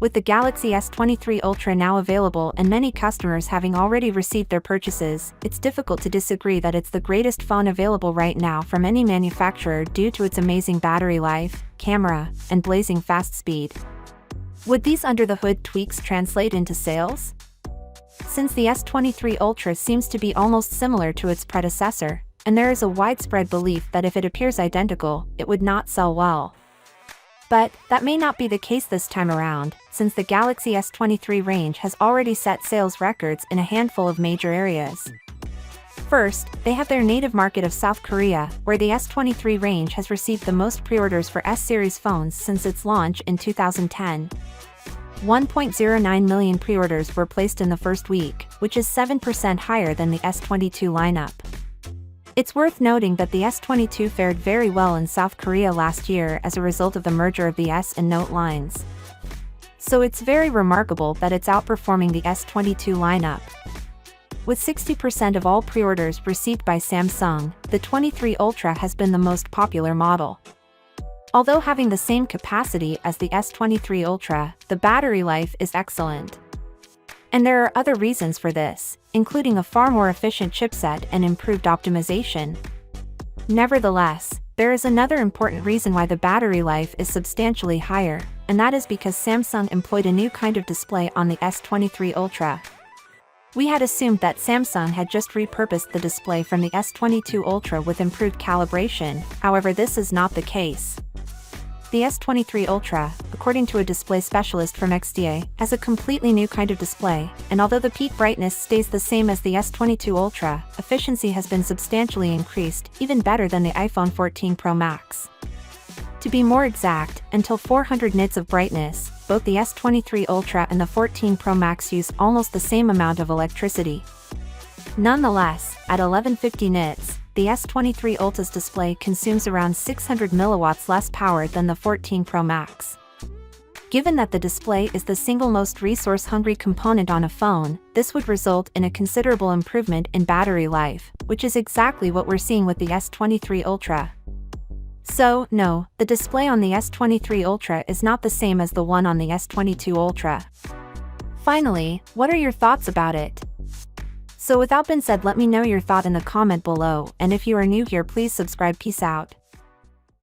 With the Galaxy S23 Ultra now available and many customers having already received their purchases, it's difficult to disagree that it's the greatest phone available right now from any manufacturer due to its amazing battery life, camera, and blazing fast speed. Would these under-the-hood tweaks translate into sales? Since the S23 Ultra seems to be almost similar to its predecessor, and there is a widespread belief that if it appears identical, it would not sell well. But that may not be the case this time around, since the Galaxy S23 range has already set sales records in a handful of major areas. First, they have their native market of South Korea, where the S23 range has received the most pre-orders for S-series phones since its launch in 2010. 1.09 million pre-orders were placed in the first week, which is 7% higher than the S22 lineup. It's worth noting that the S22 fared very well in South Korea last year as a result of the merger of the S and Note lines. So it's very remarkable that it's outperforming the S22 lineup. With 60% of all pre-orders received by Samsung, the 23 Ultra has been the most popular model. Although having the same capacity as the S23 Ultra, the battery life is excellent. And there are other reasons for this, including a far more efficient chipset and improved optimization. Nevertheless, there is another important reason why the battery life is substantially higher, and that is because Samsung employed a new kind of display on the S23 Ultra. We had assumed that Samsung had just repurposed the display from the S22 Ultra with improved calibration, however this is not the case. The S23 Ultra, according to a display specialist from XDA, has a completely new kind of display, and although the peak brightness stays the same as the S22 Ultra, efficiency has been substantially increased, even better than the iPhone 14 Pro Max. To be more exact, until 400 nits of brightness, both the S23 Ultra and the 14 Pro Max use almost the same amount of electricity. Nonetheless, at 1150 nits, the S23 Ultra's display consumes around 600 milliwatts less power than the 14 Pro Max. Given that the display is the single most resource-hungry component on a phone, this would result in a considerable improvement in battery life, which is exactly what we're seeing with the S23 Ultra. So, no, the display on the S23 Ultra is not the same as the one on the S22 Ultra. Finally, what are your thoughts about it? So without being said, let me know your thought in the comment below, and if you are new here, please subscribe. Peace out.